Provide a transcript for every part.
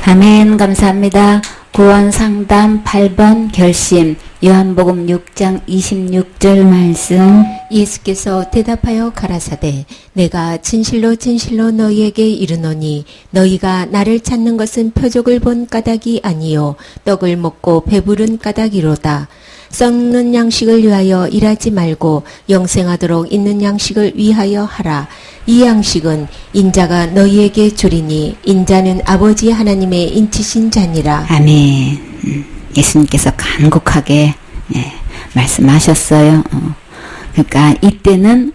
아멘. 감사합니다. 구원상담 8번 결심 요한복음 6장 26절 말씀. 예수께서 대답하여 가라사대 내가 진실로 진실로 너희에게 이르노니 너희가 나를 찾는 것은 표적을 본 까닭이 아니요 떡을 먹고 배부른 까닭이로다. 썩는 양식을 위하여 일하지 말고 영생하도록 있는 양식을 위하여 하라. 이 양식은 인자가 너희에게 주리니 인자는 아버지 하나님의 인치신 자니라. 아멘. 예수님께서 간곡하게 말씀하셨어요. 그러니까 이때는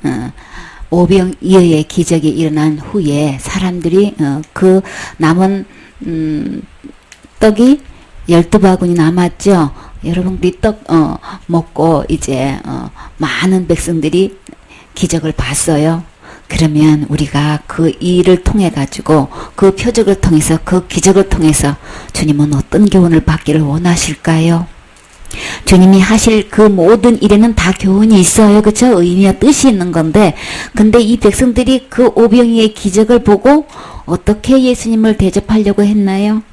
오병이어의 기적이 일어난 후에 사람들이 그 남은 떡이 12바구니 남았죠. 여러분들이 떡 먹고 이제 많은 백성들이 기적을 봤어요. 그러면 우리가 그 일을 통해 가지고 그 표적을 통해서 그 기적을 통해서 주님은 어떤 교훈을 받기를 원하실까요? 주님이 하실 그 모든 일에는 다 교훈이 있어요. 그렇죠? 의미와 뜻이 있는 건데 근데 이 백성들이 그 오병이의 기적을 보고 어떻게 예수님을 대접하려고 했나요?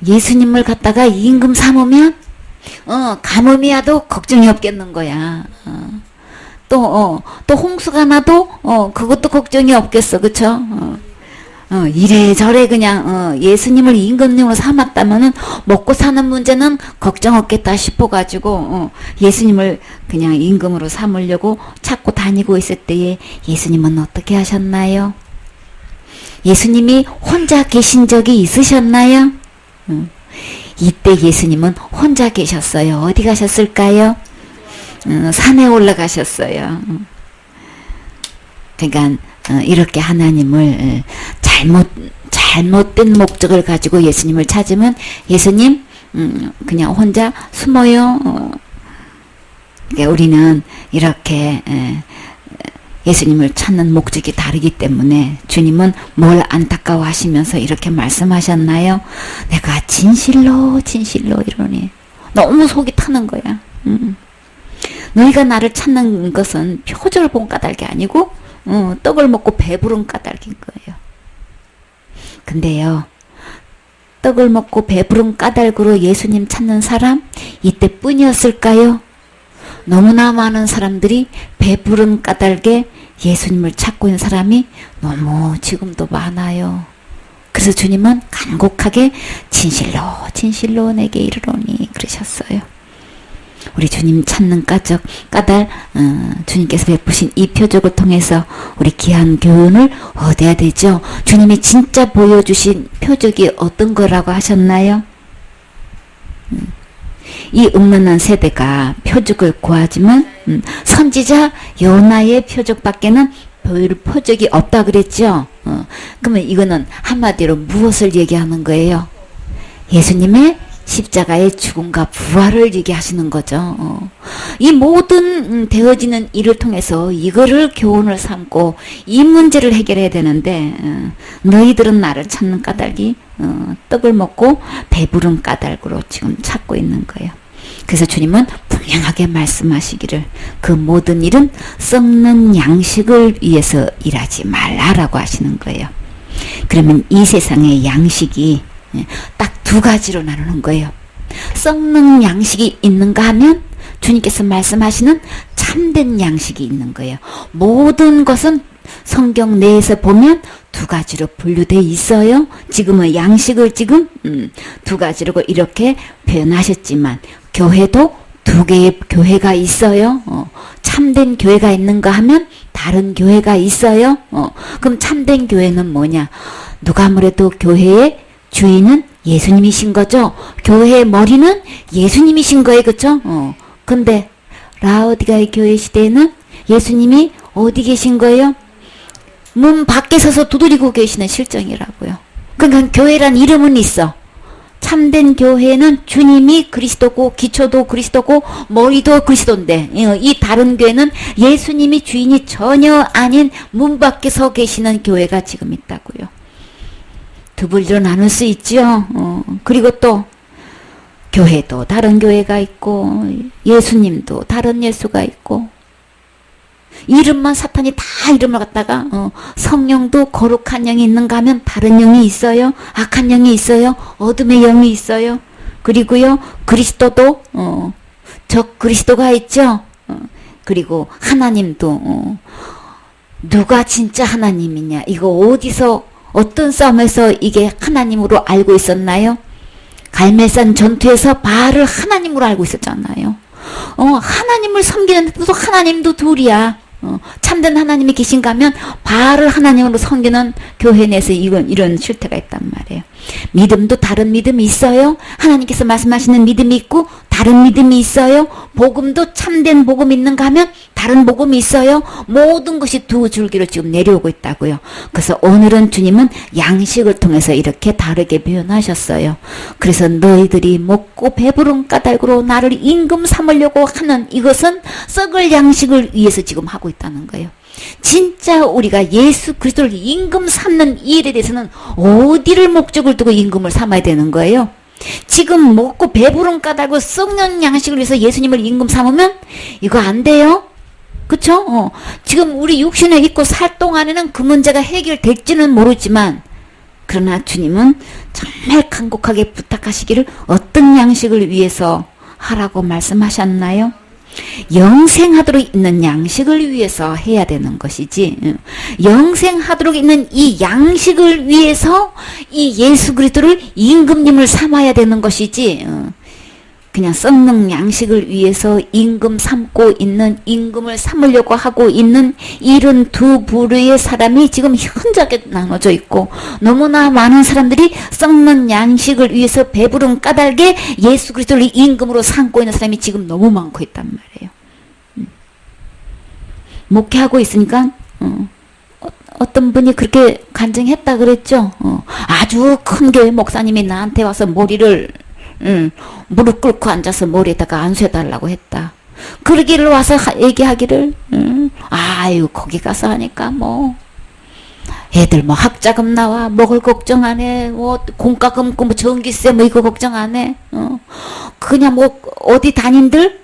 예수님을 갖다가 임금 삼으면 가뭄이 와도 걱정이 없겠는 거야. 또 홍수가 나도 그것도 걱정이 없겠어. 그쵸? 이래저래 그냥 예수님을 임금님으로 삼았다면은 먹고 사는 문제는 걱정 없겠다 싶어가지고 예수님을 그냥 임금으로 삼으려고 찾고 다니고 있을 때에 예수님은 어떻게 하셨나요? 예수님이 혼자 계신 적이 있으셨나요? 이때 예수님은 혼자 계셨어요. 어디 가셨을까요? 산에 올라가셨어요. 그러니까 이렇게 하나님을 잘못된 목적을 가지고 예수님을 찾으면 예수님 그냥 혼자 숨어요. 그러니까 우리는 이렇게 예수님을 찾는 목적이 다르기 때문에 주님은 뭘 안타까워하시면서 이렇게 말씀하셨나요? 내가 진실로 이러니 너무 속이 타는 거야. 너희가 나를 찾는 것은 표적을 본 까닭이 아니고 떡을 먹고 배부른 까닭인 거예요. 근데요, 떡을 먹고 배부른 까닭으로 예수님 찾는 사람 이때뿐이었을까요? 너무나 많은 사람들이 배부른 까닭에 예수님을 찾고 있는 사람이 너무 지금도 많아요. 그래서 주님은 간곡하게 진실로 내게 이르노니 그러셨어요. 우리 주님 찾는 까닭 주님께서 베푸신 이 표적을 통해서 우리 귀한 교훈을 얻어야 되죠. 주님이 진짜 보여주신 표적이 어떤 거라고 하셨나요? 이 음란한 세대가 표적을 구하지만 선지자 요나의 표적밖에는 별 표적이 없다 그랬죠. 그러면 이거는 한마디로 무엇을 얘기하는 거예요? 예수님의 십자가의 죽음과 부활을 얘기하시는 거죠. 이 모든 되어지는 일을 통해서 이거를 교훈을 삼고 이 문제를 해결해야 되는데 너희들은 나를 찾는 까닭이 떡을 먹고 배부른 까닭으로 지금 찾고 있는 거예요. 그래서 주님은 분명하게 말씀하시기를 그 모든 일은 썩는 양식을 위해서 일하지 말라라고 하시는 거예요. 그러면 이 세상의 양식이 딱 두 가지로 나누는 거예요. 썩는 양식이 있는가 하면 주님께서 말씀하시는 참된 양식이 있는 거예요. 모든 것은 성경 내에서 보면 두 가지로 분류되어 있어요. 지금은 양식을 지금 두 가지로 이렇게 표현하셨지만 교회도 두 개의 교회가 있어요. 참된 교회가 있는가 하면 다른 교회가 있어요. 그럼 참된 교회는 뭐냐? 누가 아무래도 교회의 주인은 예수님이신 거죠. 교회의 머리는 예수님이신 거예요. 그쵸? 근데 라오디가의 교회 시대에는 예수님이 어디 계신 거예요? 문 밖에 서서 두드리고 계시는 실정이라고요. 그러니까 교회란 이름은 있어. 참된 교회는 주님이 그리스도고 기초도 그리스도고 머리도 그리스도인데 이 다른 교회는 예수님이 주인이 전혀 아닌 문 밖에 서 계시는 교회가 지금 있다고요. 두 분리로 나눌 수 있죠. 그리고 또 교회도 다른 교회가 있고 예수님도 다른 예수가 있고 이름만 사탄이 다 이름을 갖다가 성령도 거룩한 영이 있는가 하면 다른 영이 있어요. 악한 영이 있어요. 어둠의 영이 있어요. 그리고요 그리스도도 적 그리스도가 있죠. 그리고 하나님도 누가 진짜 하나님이냐, 이거 어디서 어떤 싸움에서 이게 하나님으로 알고 있었나요? 갈멜산 전투에서 바알을 하나님으로 알고 있었잖아요. 하나님을 섬기는데도 하나님도 둘이야. 참된 하나님이 계신가 하면 바알을 하나님으로 섬기는 교회 내에서 이런 실태가 있단 말이에요. 믿음도 다른 믿음이 있어요. 하나님께서 말씀하시는 믿음이 있고 다른 믿음이 있어요. 복음도 참된 복음이 있는가 하면 다른 복음이 있어요. 모든 것이 두 줄기로 지금 내려오고 있다고요. 그래서 오늘은 주님은 양식을 통해서 이렇게 다르게 표현하셨어요. 그래서 너희들이 먹고 배부른 까닭으로 나를 임금 삼으려고 하는 이것은 썩을 양식을 위해서 지금 하고 있다는 거예요. 진짜 우리가 예수 그리스도를 임금 삼는 이 일에 대해서는 어디를 목적을 두고 임금을 삼아야 되는 거예요? 지금 먹고 배부른 까닭으로 썩는 양식을 위해서 예수님을 임금 삼으면 이거 안 돼요. 그쵸? 지금 우리 육신에 있고 살 동안에는 그 문제가 해결될지는 모르지만, 그러나 주님은 정말 간곡하게 부탁하시기를 어떤 양식을 위해서 하라고 말씀하셨나요? 영생하도록 있는 양식을 위해서 해야 되는 것이지, 영생하도록 있는 이 양식을 위해서 이 예수 그리스도를 임금님을 삼아야 되는 것이지, 그냥 썩는 양식을 위해서 임금 삼고 있는, 임금을 삼으려고 하고 있는 이런 두 부류의 사람이 지금 현저하게 나눠져 있고, 너무나 많은 사람들이 썩는 양식을 위해서 배부른 까닭에 예수 그리스도를 임금으로 삼고 있는 사람이 지금 너무 많고 있단 말이에요. 목회하고 있으니까 어떤 분이 그렇게 간증했다 그랬죠. 아주 큰 교회 목사님이 나한테 와서 머리를 무릎 꿇고 앉아서 머리에다가 안수해달라고 했다. 그러기를 와서 얘기하기를, 아유 거기 가서 하니까 뭐 애들 뭐 학자금 나와, 먹을 걱정 안 해, 뭐 공과금 뭐 전기세 뭐 이거 걱정 안 해, 그냥 뭐 어디 담임들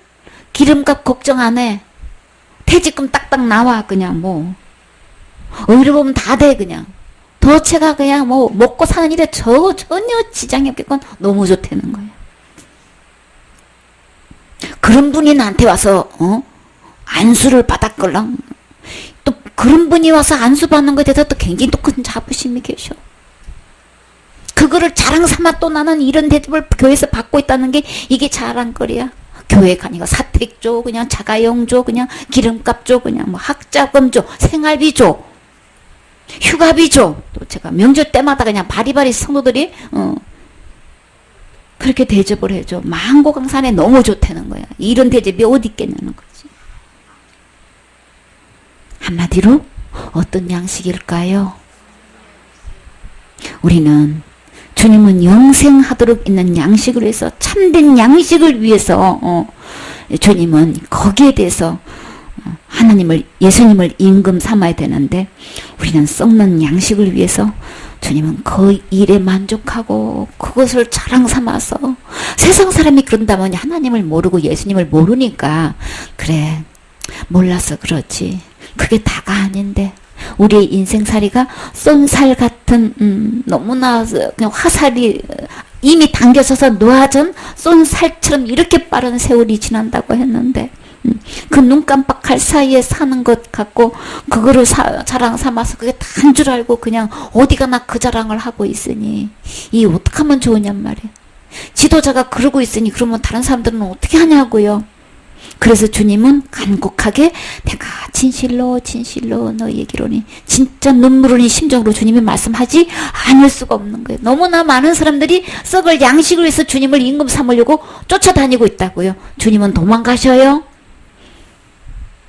기름값 걱정 안 해, 퇴직금 딱딱 나와, 그냥 뭐 의료 보면 다 돼, 그냥 도체가 그냥 뭐 먹고 사는 일에 전혀 지장이 없겠건 너무 좋다는 거예요. 그런 분이 나한테 와서 안수를 받았걸랑, 또 그런 분이 와서 안수 받는 것에 대해서 또 굉장히 또 큰 자부심이 계셔. 그거를 자랑 삼아 또 나는 이런 대접을 교회에서 받고 있다는 게 이게 자랑거리야. 교회 가니까 사택 줘, 그냥 자가용 줘, 그냥 기름값 줘, 그냥 뭐 학자금 줘, 생활비 줘, 휴가비 줘. 또 제가 명절 때마다 그냥 바리바리 성도들이 그렇게 대접을 해줘. 망고강산에 너무 좋다는 거야. 이런 대접이 어디 있겠냐는 거지. 한마디로 어떤 양식일까요? 우리는 주님은 영생하도록 있는 양식을 위해서, 참된 양식을 위해서 주님은 거기에 대해서 하나님을, 예수님을 임금 삼아야 되는데, 우리는 썩는 양식을 위해서 주님은 그 일에 만족하고 그것을 자랑 삼아서, 세상 사람이 그런다면 하나님을 모르고 예수님을 모르니까 그래 몰라서 그렇지, 그게 다가 아닌데 우리의 인생살이가 쏜살 같은 너무나 그냥 화살이 이미 당겨져서 놓아진 쏜살처럼 이렇게 빠른 세월이 지난다고 했는데, 그 눈 깜빡할 사이에 사는 것 같고 그거를 자랑 삼아서 그게 다인 줄 알고 그냥 어디 가나 그 자랑을 하고 있으니 이 어떻게 하면 좋으냔 말이에요. 지도자가 그러고 있으니 그러면 다른 사람들은 어떻게 하냐고요. 그래서 주님은 간곡하게 내가 진실로 진실로 너희에게로니, 진짜 눈물 흘린 심정으로 주님이 말씀하지 않을 수가 없는 거예요. 너무나 많은 사람들이 썩을 양식을 위해서 주님을 임금 삼으려고 쫓아다니고 있다고요. 주님은 도망가셔요.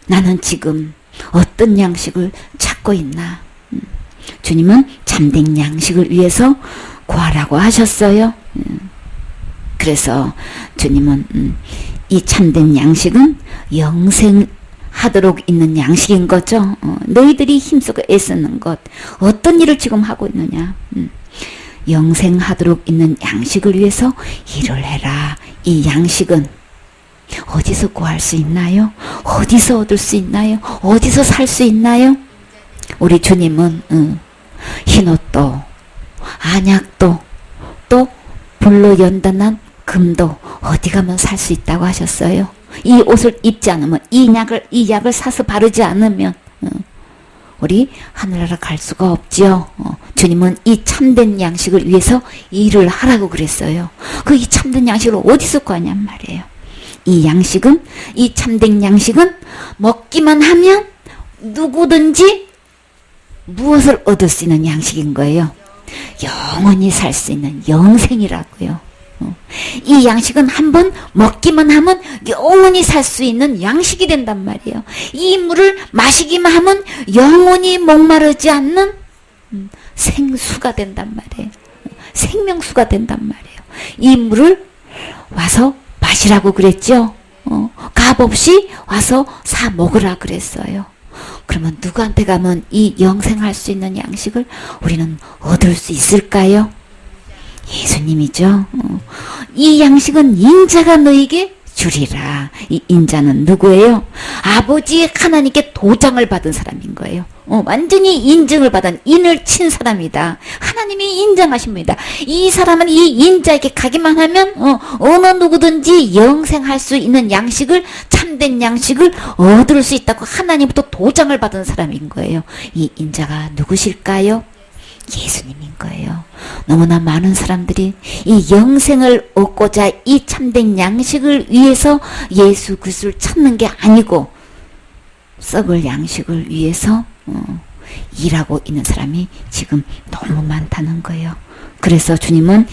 나는 지금 어떤 양식을 찾고 있나. 주님은 참된 양식을 위해서 구하라고 하셨어요. 그래서 주님은 이 참된 양식은 영생하도록 있는 양식인 거죠. 너희들이 힘쓰고 애쓰는 것, 어떤 일을 지금 하고 있느냐. 영생하도록 있는 양식을 위해서 일을 해라. 이 양식은 어디서 구할 수 있나요? 어디서 얻을 수 있나요? 어디서 살 수 있나요? 우리 주님은 흰옷도 안약도 또 불로 연단한 금도 어디 가면 살 수 있다고 하셨어요. 이 옷을 입지 않으면 이 약을 사서 바르지 않으면 우리 하늘나라 갈 수가 없지요. 주님은 이 참된 양식을 위해서 일을 하라고 그랬어요. 그 이 참된 양식을 어디서 구하냔 말이에요. 이 양식은, 이 참된 양식은 먹기만 하면 누구든지 무엇을 얻을 수 있는 양식인 거예요. 영원히 살 수 있는 영생이라고요. 이 양식은 한번 먹기만 하면 영원히 살 수 있는 양식이 된단 말이에요. 이 물을 마시기만 하면 영원히 목마르지 않는 생수가 된단 말이에요. 생명수가 된단 말이에요. 이 물을 와서 마시라고 그랬죠. 값없이 와서 사 먹으라 그랬어요. 그러면 누구한테 가면 이 영생할 수 있는 양식을 우리는 얻을 수 있을까요? 예수님이죠. 이 양식은 인자가 너에게 주리라. 이 인자는 누구예요? 아버지 하나님께 도장을 받은 사람인 거예요. 완전히 인증을 받은 인을 친 사람이다. 하나님이 인정하신 분이다. 이 사람은 이 인자에게 가기만 하면 어느 누구든지 영생할 수 있는 양식을, 참된 양식을 얻을 수 있다고 하나님부터 도장을 받은 사람인 거예요. 이 인자가 누구실까요? 예수님인 거예요. 너무나 많은 사람들이 이 영생을 얻고자 이 참된 양식을 위해서 예수 그리스도를 찾는 게 아니고 썩을 양식을 위해서 일하고 있는 사람이 지금 너무 많다는 거예요. 그래서 주님은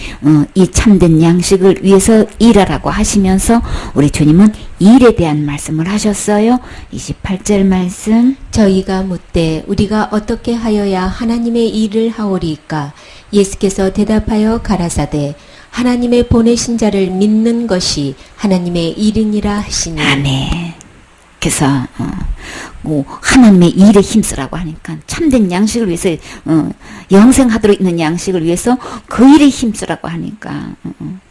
이 참된 양식을 위해서 일하라고 하시면서 우리 주님은 일에 대한 말씀을 하셨어요. 28절 말씀. 저희가 묻되 우리가 어떻게 하여야 하나님의 일을 하오리까? 예수께서 대답하여 가라사대 하나님의 보내신 자를 믿는 것이 하나님의 일이니라 하시니. 아멘. 그래서 하나님의 일에 힘쓰라고 하니까 참된 양식을 위해서 영생하도록 있는 양식을 위해서 그 일에 힘쓰라고 하니까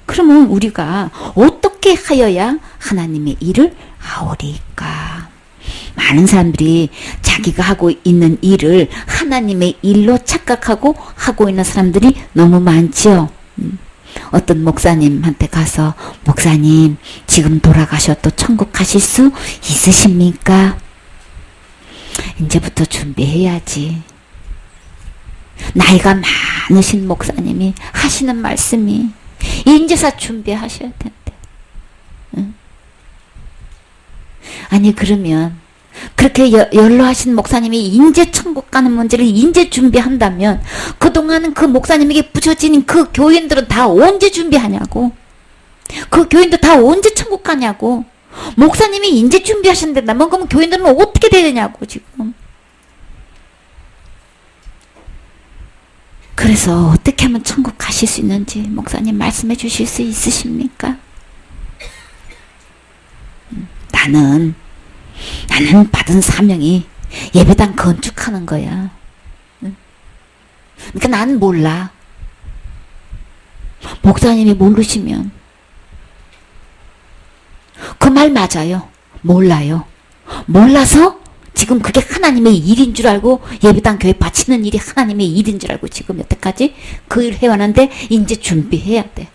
그러면 우리가 어떻게 하여야 하나님의 일을 하오리까? 많은 사람들이 자기가 하고 있는 일을 하나님의 일로 착각하고 하고 있는 사람들이 너무 많지요. 어떤 목사님한테 가서 목사님 지금 돌아가셔도 천국 가실 수 있으십니까? 이제부터 준비해야지. 나이가 많으신 목사님이 하시는 말씀이 인제사 준비하셔야 된대. 응? 아니 그러면 그렇게 연로하신 목사님이 인제 천국 가는 문제를 인제 준비한다면 그동안은 그 목사님에게 붙여진 그 교인들은 다 언제 준비하냐고. 그 교인들 다 언제 천국 가냐고. 목사님이 인제 준비하신다면 그럼 교인들은 어떻게 되느냐고 지금. 그래서 어떻게 하면 천국 가실 수 있는지 목사님 말씀해 주실 수 있으십니까? 나는 받은 사명이 예배당 건축하는 거야. 그러니까 난 몰라. 목사님이 모르시면 그 말 맞아요. 몰라요. 몰라서 지금 그게 하나님의 일인 줄 알고 예배당 교회 바치는 일이 하나님의 일인 줄 알고 지금 여태까지 그 일 해왔는데 이제 준비해야 돼.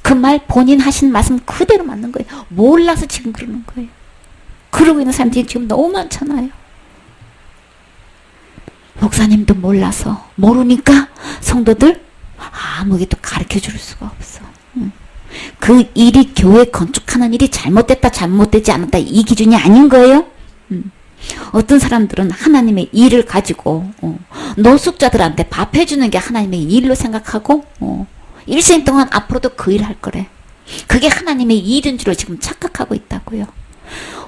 그 말 본인 하신 말씀 그대로 맞는 거예요. 몰라서 지금 그러는 거예요. 그러고 있는 사람들이 지금 너무 많잖아요. 목사님도 몰라서 모르니까 성도들 아무것도 가르쳐 줄 수가 없어. 그 일이 교회 건축하는 일이 잘못됐다 잘못되지 않았다 이 기준이 아닌 거예요. 어떤 사람들은 하나님의 일을 가지고 노숙자들한테 밥 해주는 게 하나님의 일로 생각하고 일생 동안 앞으로도 그 일 할 거래. 그게 하나님의 일인 줄로 지금 착각하고 있다고요.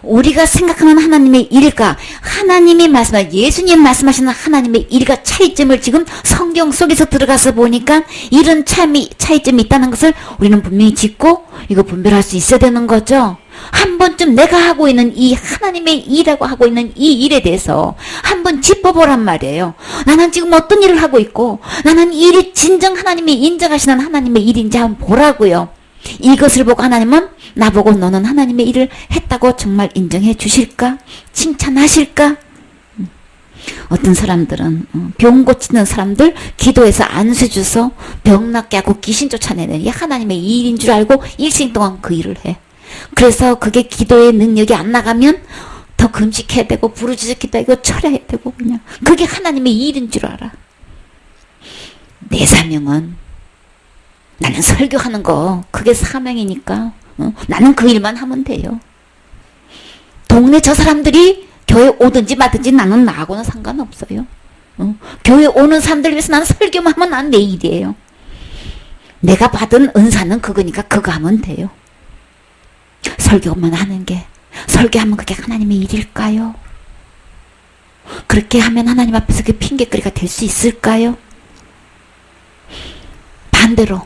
우리가 생각하는 하나님의 일과 하나님이 말씀하신 예수님 말씀하시는 하나님의 일과 차이점을 지금 성경 속에서 들어가서 보니까 이런 차이점이 있다는 것을 우리는 분명히 짚고 이거 분별할 수 있어야 되는 거죠. 한 번쯤 내가 하고 있는 이 하나님의 일이라고 하고 있는 이 일에 대해서 한번 짚어보란 말이에요. 나는 지금 어떤 일을 하고 있고 나는 이 일이 진정 하나님이 인정하시는 하나님의 일인지 한번 보라고요. 이것을 보고 하나님은 나보고 너는 하나님의 일을 했다고 정말 인정해 주실까? 칭찬하실까? 어떤 사람들은 병 고치는 사람들 기도해서 안수 주서 병 낫게 하고 귀신 쫓아내는 게 하나님의 일인 줄 알고 일생 동안 그 일을 해. 그래서 그게 기도의 능력이 안 나가면 더 금식해야 되고 부르짖어 기도하고 철해야 되고 그냥 그게 하나님의 일인 줄 알아. 내 사명은 나는 설교하는 거 그게 사명이니까 나는 그 일만 하면 돼요. 동네 저 사람들이 교회 오든지 마든지 나는 나하고는 상관없어요. 교회 오는 사람들 위해서 나는 설교만 하면 난 내 일이에요. 내가 받은 은사는 그거니까 그거 하면 돼요. 설교만 하는 게 설교하면 그게 하나님의 일일까요? 그렇게 하면 하나님 앞에서 그 핑계거리가 될 수 있을까요? 반대로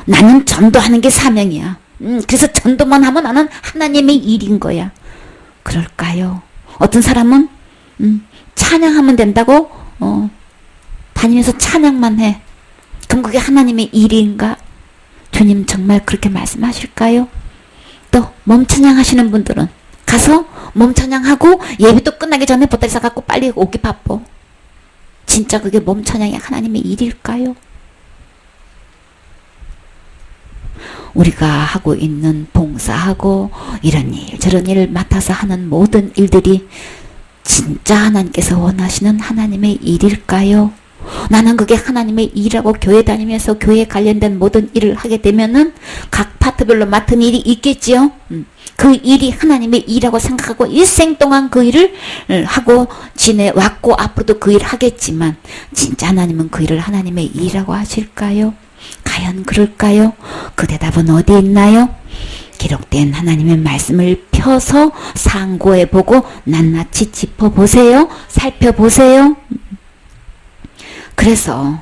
나는 전도하는 게 사명이야. 그래서 전도만 하면 나는 하나님의 일인 거야. 그럴까요? 어떤 사람은 찬양하면 된다고 다니면서 찬양만 해. 그럼 그게 하나님의 일인가? 주님 정말 그렇게 말씀하실까요? 또 몸찬양 하시는 분들은 가서 몸찬양하고 예배도 끝나기 전에 보따리 싸갖고 빨리 오기 바빠. 진짜 그게 몸찬양이 하나님의 일일까요? 우리가 하고 있는 봉사하고 이런 일 저런 일을 맡아서 하는 모든 일들이 진짜 하나님께서 원하시는 하나님의 일일까요? 나는 그게 하나님의 일이라고 교회 다니면서 교회에 관련된 모든 일을 하게 되면은 각 파트별로 맡은 일이 있겠지요. 그 일이 하나님의 일이라고 생각하고 일생 동안 그 일을 하고 지내왔고 앞으로도 그 일을 하겠지만 진짜 하나님은 그 일을 하나님의 일이라고 하실까요? 과연 그럴까요? 그 대답은 어디에 있나요? 기록된 하나님의 말씀을 펴서 상고해보고 낱낱이 짚어보세요. 살펴보세요. 그래서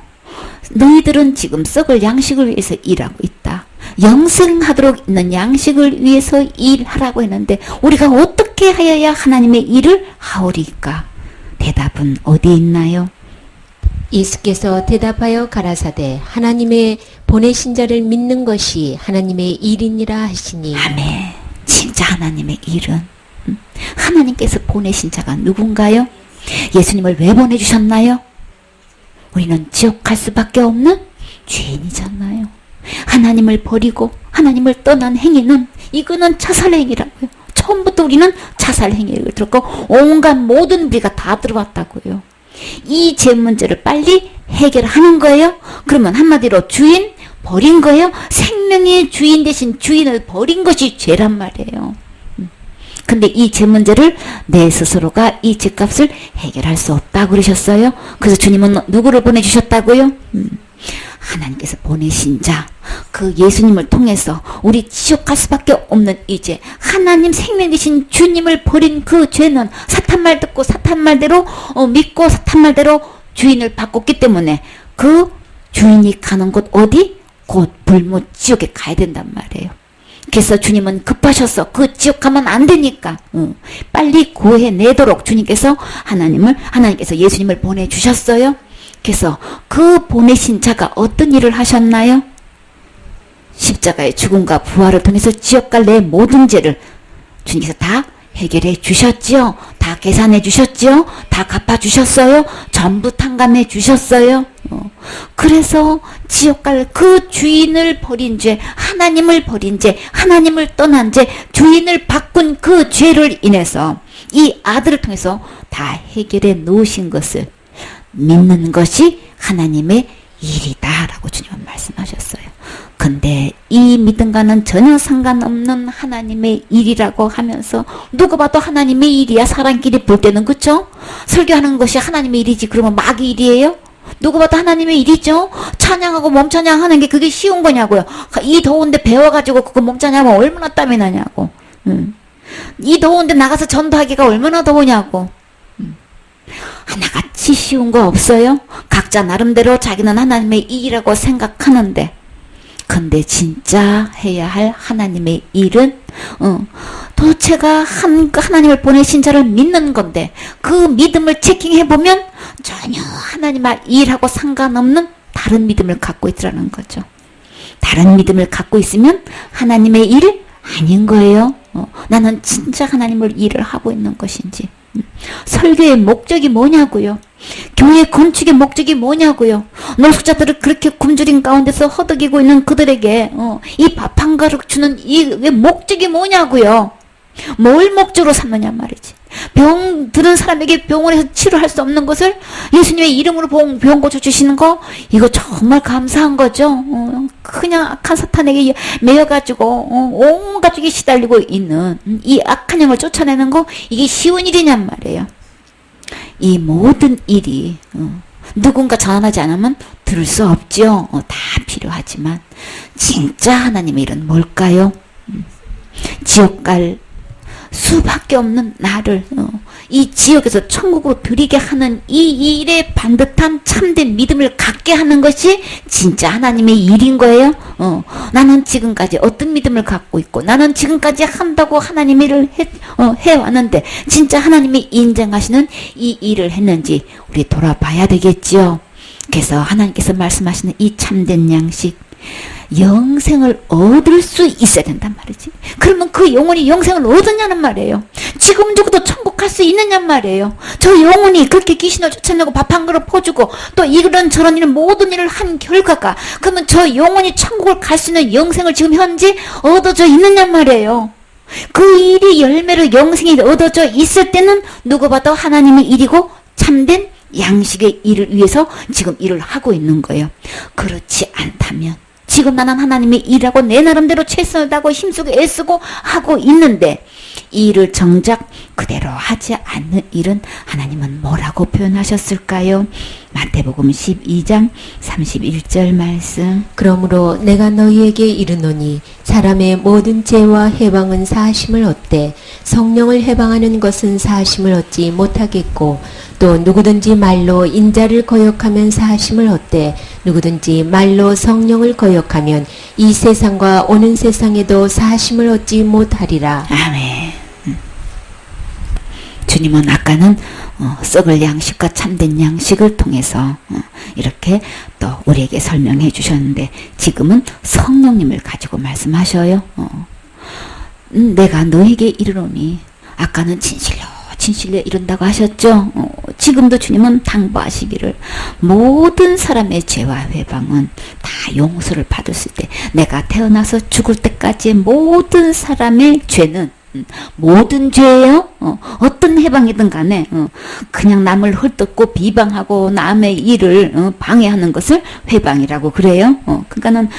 너희들은 지금 썩을 양식을 위해서 일하고 있다. 영생하도록 있는 양식을 위해서 일하라고 했는데 우리가 어떻게 하여야 하나님의 일을 하오리까? 대답은 어디에 있나요? 예수께서 대답하여 가라사대 하나님의 보내신 자를 믿는 것이 하나님의 일이니라 하시니. 아멘. 진짜 하나님의 일은 하나님께서 보내신 자가 누군가요? 예수님을 왜 보내주셨나요? 우리는 지옥 갈 수밖에 없는 죄인이잖아요. 하나님을 버리고 하나님을 떠난 행위는 이거는 자살행위라고요. 처음부터 우리는 자살행위를 들었고 온갖 모든 비가 다 들어왔다고요. 이 죄 문제를 빨리 해결하는 거예요. 그러면 한마디로 주인 버린 거예요. 생명의 주인 대신 주인을 버린 것이 죄란 말이에요. 근데 이 죄 문제를 내 스스로가 이 죄값을 해결할 수 없다고 그러셨어요. 그래서 주님은 누구를 보내주셨다고요? 하나님께서 보내신 자, 그 예수님을 통해서 우리 지옥 갈 수밖에 없는 이 죄, 하나님 생명이신 주님을 버린 그 죄는 사탄 말 듣고 사탄 말대로 믿고 사탄 말대로 주인을 바꿨기 때문에 그 주인이 가는 곳 어디? 곧 불못 지옥에 가야 된단 말이에요. 그래서 주님은 급하셔서 그 지옥 가면 안 되니까 빨리 구해내도록 주님께서 하나님께서 예수님을 보내주셨어요. 그래서 그 보내신 자가 어떤 일을 하셨나요? 십자가의 죽음과 부활을 통해서 지옥 갈 내 모든 죄를 주님께서 다 해결해 주셨지요. 다 계산해 주셨지요. 다 갚아 주셨어요. 전부 탕감해 주셨어요. 그래서 지옥 갈 그 주인을 버린 죄, 하나님을 버린 죄, 하나님을 떠난 죄, 주인을 바꾼 그 죄를 인해서 이 아들을 통해서 다 해결해 놓으신 것을 믿는 것이 하나님의 일이다 라고 주님은 말씀하셨어요. 근데 이 믿음과는 전혀 상관없는 하나님의 일이라고 하면서 누가 봐도 하나님의 일이야. 사람끼리 볼 때는 그쵸? 설교하는 것이 하나님의 일이지 그러면 마귀 일이에요? 누가 봐도 하나님의 일이죠. 찬양하고 몸찬양하는 게 그게 쉬운 거냐고요. 이 더운데 배워가지고 그거 몸찬양하면 얼마나 땀이 나냐고. 이 더운데 나가서 전도하기가 얼마나 더우냐고. 하나같이 쉬운 거 없어요? 각자 나름대로 자기는 하나님의 일이라고 생각하는데 근데 진짜 해야 할 하나님의 일은 도대체가 하나님을 보내신 자를 믿는 건데 그 믿음을 체킹해보면 전혀 하나님의 일하고 상관없는 다른 믿음을 갖고 있더라는 거죠. 다른 믿음을 갖고 있으면 하나님의 일 아닌 거예요. 나는 진짜 하나님을 일을 하고 있는 것인지. 설교의 목적이 뭐냐고요. 교회 건축의 목적이 뭐냐고요. 노숙자들을 그렇게 굶주린 가운데서 허덕이고 있는 그들에게 이 밥 한 그릇 주는 이 목적이 뭐냐고요. 뭘 목적으로 삼느냐 말이지. 병 들은 사람에게 병원에서 치료할 수 없는 것을 예수님의 이름으로 병 고쳐주시는 거, 이거 정말 감사한 거죠. 그냥 악한 사탄에게 매여가지고 온 가족이 시달리고 있는 이 악한 영을 쫓아내는 거, 이게 쉬운 일이냔 말이에요. 이 모든 일이 누군가 전환하지 않으면 들을 수 없죠. 다 필요하지만 진짜 하나님의 일은 뭘까요? 지옥 갈 수밖에 없는 나를 이 지역에서 천국으로 들이게 하는 이 일에 반듯한 참된 믿음을 갖게 하는 것이 진짜 하나님의 일인 거예요. 나는 지금까지 어떤 믿음을 갖고 있고, 나는 지금까지 한다고 하나님의 일을 해왔는데 진짜 하나님이 인정하시는 이 일을 했는지 우리 돌아봐야 되겠지요. 그래서 하나님께서 말씀하시는 이 참된 양식, 영생을 얻을 수 있어야 된단 말이지. 그러면 그 영혼이 영생을 얻었냐는 말이에요. 지금 죽어도 천국 갈 수 있느냐는 말이에요. 저 영혼이 그렇게 귀신을 쫓아내고 밥 한 그릇 퍼주고 또 이런 저런 일 모든 일을 한 결과가, 그러면 저 영혼이 천국을 갈 수 있는 영생을 지금 현재 얻어져 있느냐는 말이에요. 그 일이 열매로 영생이 얻어져 있을 때는 누구 봐도 하나님의 일이고 참된 양식의 일을 위해서 지금 일을 하고 있는 거예요. 그렇지 않다면 지금 나는 하나님의 일하고 내 나름대로 최선을 다하고 힘쓰고 애쓰고 하고 있는데 이 일을 정작 그대로 하지 않는 일은 하나님은 뭐라고 표현하셨을까요? 마태복음 12장 31절 말씀. 그러므로 내가 너희에게 이르노니 사람의 모든 죄와 해방은 사하심을 얻되 성령을 해방하는 것은 사하심을 얻지 못하겠고, 또 누구든지 말로 인자를 거역하면 사하심을 얻되 누구든지 말로 성령을 거역하면 이 세상과 오는 세상에도 사하심을 얻지 못하리라. 아멘. 주님은 아까는 썩을 양식과 참된 양식을 통해서 이렇게 또 우리에게 설명해 주셨는데, 지금은 성령님을 가지고 말씀하셔요. 내가 너에게 이르노니, 아까는 진실로 이룬다고 하셨죠. 지금도 주님은 당부하시기를 모든 사람의 죄와 회방은 다 용서를 받을 수 있대. 내가 태어나서 죽을 때까지 모든 사람의 죄는 모든 죄예요. 어떤 해방이든 간에 그냥 남을 헐뜯고 비방하고 남의 일을 방해하는 것을 회방이라고 그래요. 그러니까는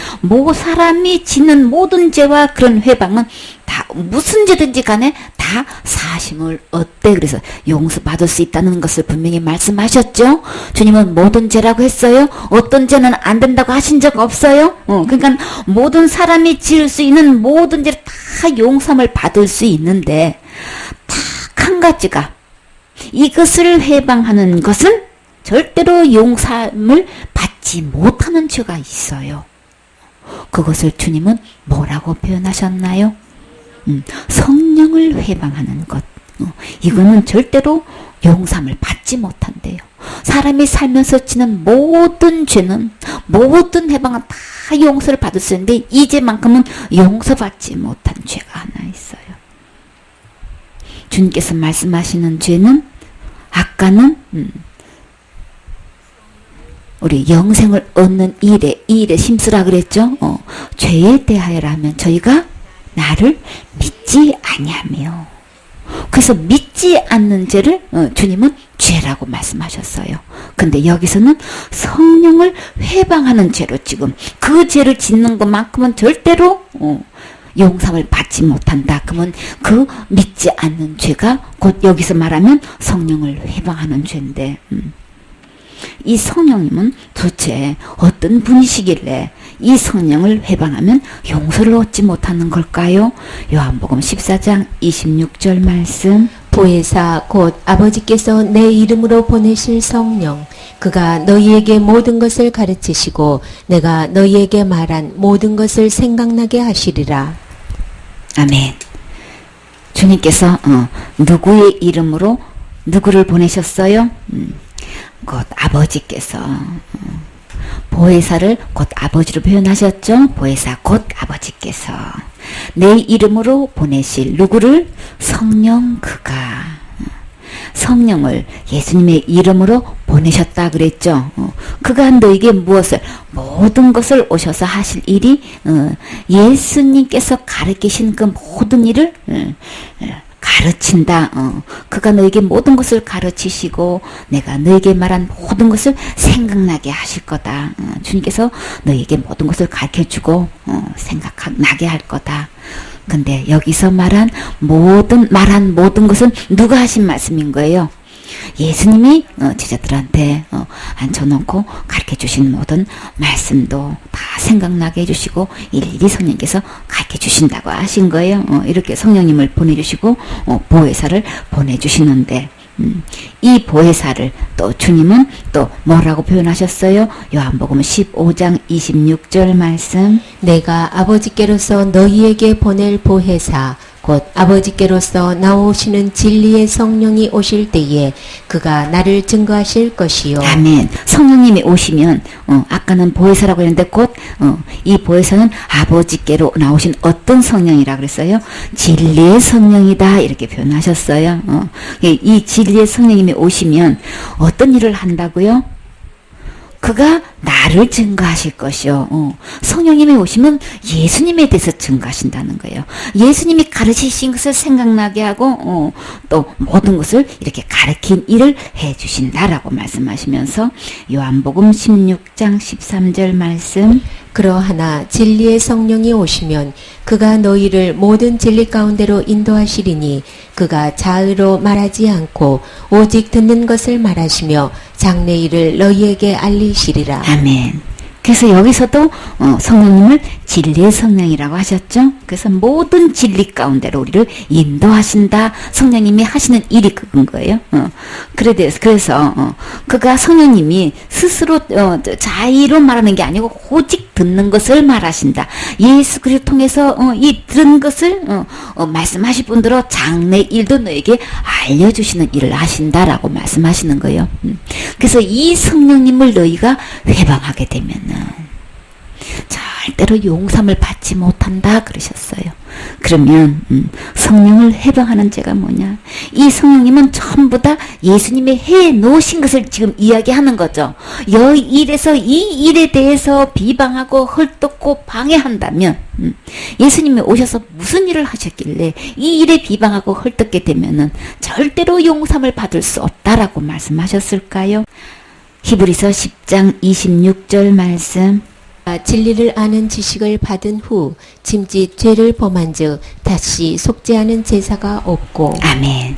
사람이 짓는 모든 죄와 그런 회방은 다 무슨 죄든지 간에 다 사심을 얻대. 그래서 용서받을 수 있다는 것을 분명히 말씀하셨죠. 주님은 모든 죄라고 했어요. 어떤 죄는 안 된다고 하신 적 없어요. 그러니까 모든 사람이 지을 수 있는 모든 죄를 다 용서를 받을 수 있는데, 딱 한 가지가, 이것을 해방하는 것은 절대로 용서를 받지 못하는 죄가 있어요. 그것을 주님은 뭐라고 표현하셨나요? 성령을 해방하는 것. 이거는 절대로 용서를 받지 못한대요. 사람이 살면서 지는 모든 죄는, 모든 해방은 다 용서를 받을 수 있는데 이 죄만큼은 용서받지 못한 죄가 하나 있어요. 주님께서 말씀하시는 죄는, 아까는 우리 영생을 얻는 이 일에 힘쓰라 그랬죠. 죄에 대하여라면 저희가 나를 믿지 아니하며, 그래서 믿지 않는 죄를 주님은 죄라고 말씀하셨어요. 근데 여기서는 성령을 회방하는 죄로, 지금 그 죄를 짓는 것만큼은 절대로 용서를 받지 못한다. 그러면 그 믿지 않는 죄가 곧 여기서 말하면 성령을 회방하는 죄인데, 이 성령님은 도대체 어떤 분이시길래 이 성령을 회방하면 용서를 얻지 못하는 걸까요? 요한복음 14장 26절 말씀. 보혜사 곧 아버지께서 내 이름으로 보내실 성령, 그가 너희에게 모든 것을 가르치시고 내가 너희에게 말한 모든 것을 생각나게 하시리라. 아멘. 주님께서 누구의 이름으로 누구를 보내셨어요? 곧 아버지께서 보혜사를 곧 아버지로 표현하셨죠. 보혜사 곧 아버지께서 내 이름으로 보내실 누구를? 성령 그가. 성령을 예수님의 이름으로 보내셨다 그랬죠. 그가 너에게 무엇을? 모든 것을 오셔서 하실 일이 예수님께서 가르치신 그 모든 일을 가르친다. 그가 너에게 모든 것을 가르치시고 내가 너에게 말한 모든 것을 생각나게 하실 거다. 주님께서 너에게 모든 것을 가르쳐주고 생각나게 할 거다. 근데 여기서 말한 모든 것은 누가 하신 말씀인 거예요? 예수님이 제자들한테 앉혀놓고 가르쳐주신 모든 말씀도 다 생각나게 해주시고 일일이 성령께서 가르쳐주신다고 하신 거예요. 이렇게 성령님을 보내주시고 보혜사를 보내주시는데 이 보혜사를 또 주님은 또 뭐라고 표현하셨어요? 요한복음 15장 26절 말씀. 내가 아버지께로서 너희에게 보낼 보혜사 곧 아버지께로서 나오시는 진리의 성령이 오실 때에 그가 나를 증거하실 것이요. 아멘. 성령님이 오시면 아까는 보혜사라고 했는데 곧 이 보혜사는 아버지께로 나오신 어떤 성령이라 그랬어요? 진리의 성령이다 이렇게 표현하셨어요. 이 진리의 성령님이 오시면 어떤 일을 한다고요? 그가 나를 증거하실 것이요. 성령님이 오시면 예수님에 대해서 증거하신다는 거예요. 예수님이 가르치신 것을 생각나게 하고 또 모든 것을 이렇게 가르친 일을 해주신다라고 말씀하시면서 요한복음 16장 13절 말씀. 그러하나 진리의 성령이 오시면 그가 너희를 모든 진리 가운데로 인도하시리니 그가 자의로 말하지 않고 오직 듣는 것을 말하시며 장래일을 너희에게 알리시리라. 아멘. 그래서 여기서도 성령님을 진리의 성령이라고 하셨죠. 그래서 모든 진리 가운데로 우리를 인도하신다. 성령님이 하시는 일이 그건 거예요. 그래서 그가 성령님이 스스로 자의로 말하는 게 아니고 오직 듣는 것을 말하신다. 예수 그리스도 통해서 이 들은 것을 말씀하실 분들로 장래 일도 너에게 알려주시는 일을 하신다라고 말씀하시는 거예요. 그래서 이 성령님을 너희가 회방하게 되면 절대로 용서를 받지 못한다 그러셨어요. 그러면 성령을 해방하는 죄가 뭐냐? 이 성령님은 전부 다 예수님이 해놓으신 것을 지금 이야기하는 거죠. 이 일에 대해서 비방하고 헐뜯고 방해한다면 예수님이 오셔서 무슨 일을 하셨길래 이 일에 비방하고 헐뜯게 되면은 절대로 용서를 받을 수 없다라고 말씀하셨을까요? 히브리서 10장 26절 말씀. 진리를 아는 지식을 받은 후 짐짓 죄를 범한즉 다시 속죄하는 제사가 없고. 아멘.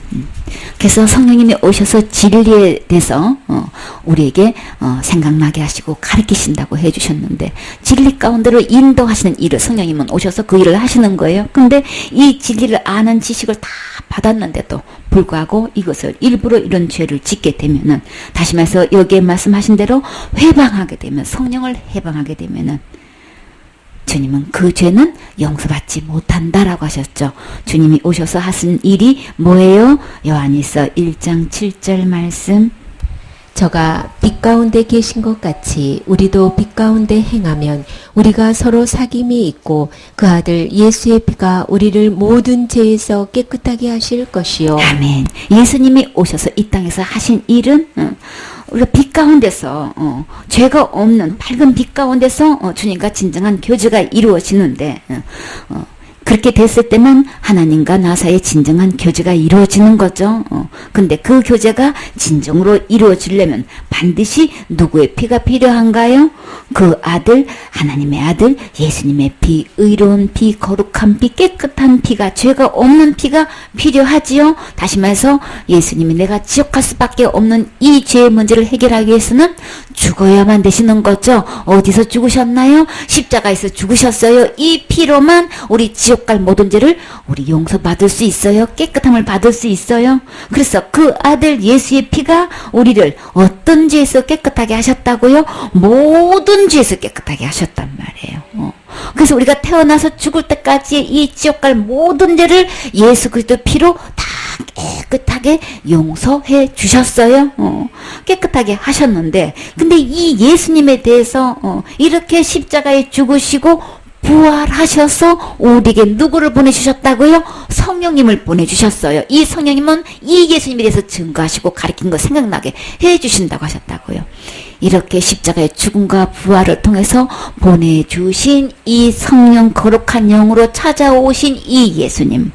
그래서 성령님이 오셔서 진리에 대해서 우리에게 생각나게 하시고 가르치신다고 해주셨는데 진리 가운데로 인도하시는 일을 성령님은 오셔서 그 일을 하시는 거예요. 근데 이 진리를 아는 지식을 다 받았는데도 불구하고 이것을 일부러 이런 죄를 짓게 되면은 다시 말해서 여기에 말씀하신 대로 회방하게 되면 성령을 회방하게 되면은 주님은 그 죄는 용서받지 못한다라고 하셨죠. 주님이 오셔서 하신 일이 뭐예요? 요한일서 1장 7절 말씀. 저가 빛 가운데 계신 것 같이 우리도 빛 가운데 행하면 우리가 서로 사귐이 있고 그 아들 예수의 피가 우리를 모든 죄에서 깨끗하게 하실 것이요. 아멘. 예수님이 오셔서 이 땅에서 하신 일은 우리가 빛 가운데서 죄가 없는 밝은 빛 가운데서 주님과 진정한 교제가 이루어지는데 그렇게 됐을 때만 하나님과 나 사이에 진정한 교제가 이루어지는 거죠. 근데 그 교제가 진정으로 이루어지려면 반드시 누구의 피가 필요한가요? 그 아들, 하나님의 아들, 예수님의 피, 의로운 피, 거룩한 피, 깨끗한 피가, 죄가 없는 피가 필요하지요. 다시 말해서 예수님이 내가 지옥 갈 수밖에 없는 이 죄의 문제를 해결하기 위해서는 죽어야만 되시는 거죠. 어디서 죽으셨나요? 십자가에서 죽으셨어요. 이 피로만 우리 지옥 갈 모든 죄를 우리 용서받을 수 있어요. 깨끗함을 받을 수 있어요. 그래서 그 아들 예수의 피가 우리를 어떤 죄에서 깨끗하게 하셨다고요? 모든 죄에서 깨끗하게 하셨단 말이에요. 그래서 우리가 태어나서 죽을 때까지 이 지옥 갈 모든 죄를 예수 그리스도 피로 다 깨끗하게 용서해 주셨어요. 깨끗하게 하셨는데, 근데 이 예수님에 대해서 이렇게 십자가에 죽으시고 부활하셔서 우리에게 누구를 보내주셨다고요? 성령님을 보내주셨어요. 이 성령님은 이 예수님에 대해서 증거하시고 가르친 거 생각나게 해주신다고 하셨다고요. 이렇게 십자가의 죽음과 부활을 통해서 보내주신 이 성령 거룩한 영으로 찾아오신 이 예수님,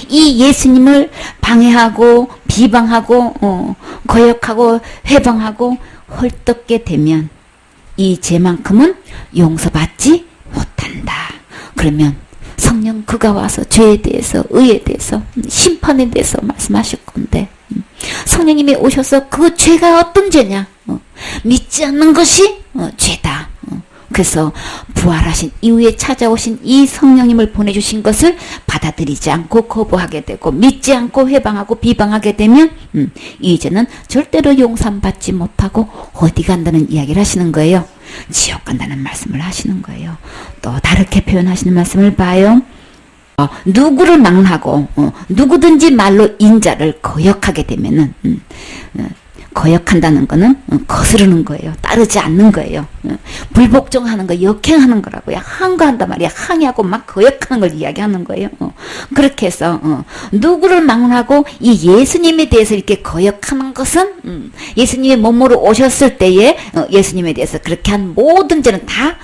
이 예수님을 방해하고 비방하고 거역하고 회방하고 헐떡게 되면 이 죄만큼은 용서받지 못한다. 그러면 성령 그가 와서 죄에 대해서 의에 대해서 심판에 대해서 말씀하실 건데, 성령님이 오셔서 그 죄가 어떤 죄냐, 믿지 않는 것이 죄다. 그래서 부활하신 이후에 찾아오신 이 성령님을 보내주신 것을 받아들이지 않고 거부하게 되고 믿지 않고 회방하고 비방하게 되면 이제는 절대로 용서받지 못하고 어디 간다는 이야기를 하시는 거예요. 지옥 간다는 말씀을 하시는 거예요. 또 다르게 표현하시는 말씀을 봐요. 누구를 막론하고 누구든지 말로 인자를 거역하게 되면은 거역한다는 거는 거스르는 거예요. 따르지 않는 거예요. 불복종하는 거, 역행하는 거라고요. 항거한단 말이야. 항의하고 막 거역하는 걸 이야기하는 거예요. 그렇게 해서 누구를 막론하고 이 예수님에 대해서 이렇게 거역하는 것은 예수님이 몸으로 오셨을 때에 예수님에 대해서 그렇게 한 모든 죄는 다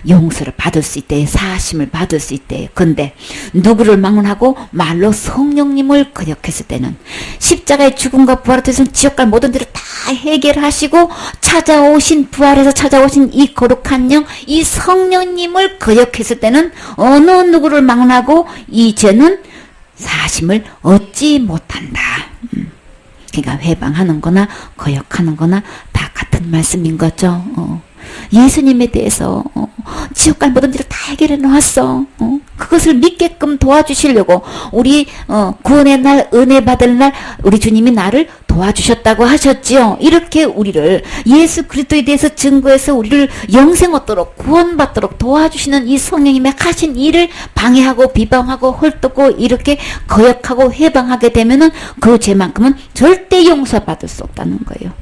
용서를 받을 수 있대. 사하심을 받을 수 있대. 근데 누구를 막론하고 말로 성령님을 거역했을 때는 십자가의 죽음과 부활을 통해서 지옥 갈 모든 죄를 다 해결하시고 찾아오신 부활에서 찾아오신 이 거룩한 영, 이 성령님을 거역했을 때는 어느 누구를 막론하고 이 죄는 사하심을 얻지 못한다. 그러니까 회방하는 거나 거역하는 거나 다 같은 말씀인 거죠. 예수님에 대해서 지옥 갈 모든 죄를 다 해결해 놓았어. 그것을 믿게끔 도와주시려고 우리 구원의 날, 은혜 받을 날 우리 주님이 나를 도와주셨다고 하셨지요. 이렇게 우리를 예수 그리스도에 대해서 증거해서 우리를 영생 얻도록 구원받도록 도와주시는 이 성령님의 하신 일을 방해하고 비방하고 헐뜯고 이렇게 거역하고 해방하게 되면은 그 죄만큼은 절대 용서받을 수 없다는 거예요.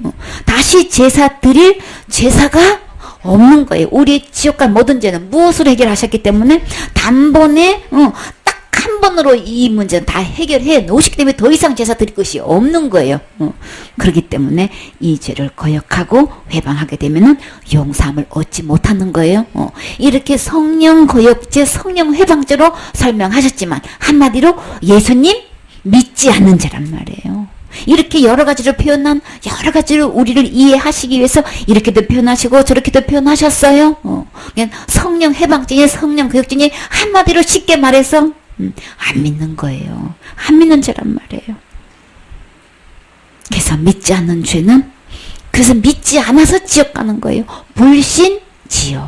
다시 제사 드릴 제사가 없는 거예요. 우리 지옥 갈 모든 죄는 무엇으로 해결하셨기 때문에 단번에 딱 한 번으로 이 문제는 다 해결해 놓으시기 때문에 더 이상 제사 드릴 것이 없는 거예요. 그렇기 때문에 이 죄를 거역하고 회방하게 되면은 용서함을 얻지 못하는 거예요. 이렇게 성령 거역죄, 성령 회방죄로 설명하셨지만 한마디로 예수님 믿지 않는 죄란 말이에요. 이렇게 여러 가지로 표현한 여러 가지로 우리를 이해하시기 위해서 이렇게도 표현하시고 저렇게도 표현하셨어요. 그냥 성령 해방증이 성령 교육증이 한마디로 쉽게 말해서 안 믿는 거예요. 안 믿는 죄란 말이에요. 그래서 믿지 않는 죄는 그래서 믿지 않아서 지옥 가는 거예요. 불신 지옥.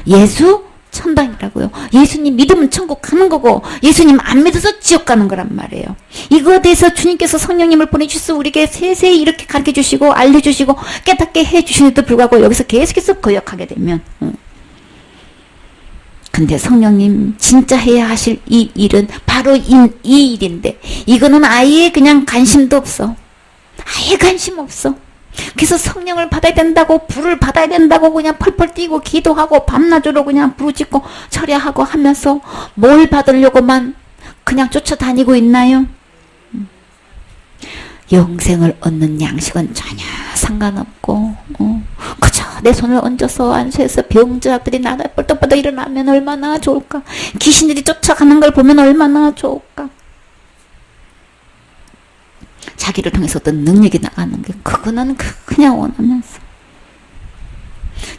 예수 천당이라고요. 예수님 믿으면 천국 가는 거고 예수님 안 믿어서 지옥 가는 거란 말이에요. 이거에 대해서 주님께서 성령님을 보내주셔서 우리에게 세세히 이렇게 가르쳐주시고 알려주시고 깨닫게 해주시는데도 불구하고 여기서 계속해서 거역하게 되면 근데 성령님 진짜 해야 하실 이 일은 바로 이 일인데 이거는 아예 그냥 관심도 없어. 아예 관심 없어. 그래서 성령을 받아야 된다고 불을 받아야 된다고 그냥 펄펄 뛰고 기도하고 밤낮으로 그냥 부르짖고 철야하고 하면서 뭘 받으려고만 그냥 쫓아다니고 있나요? 영생을 얻는 양식은 전혀 상관없고 그저 내 손을 얹어서 안수해서 병자들이 나가 뻘떡뻘떡 일어나면 얼마나 좋을까. 귀신들이 쫓아가는 걸 보면 얼마나 좋을까. 자기를 통해서 어떤 능력이 나가는 게 그거는 그냥 원하면서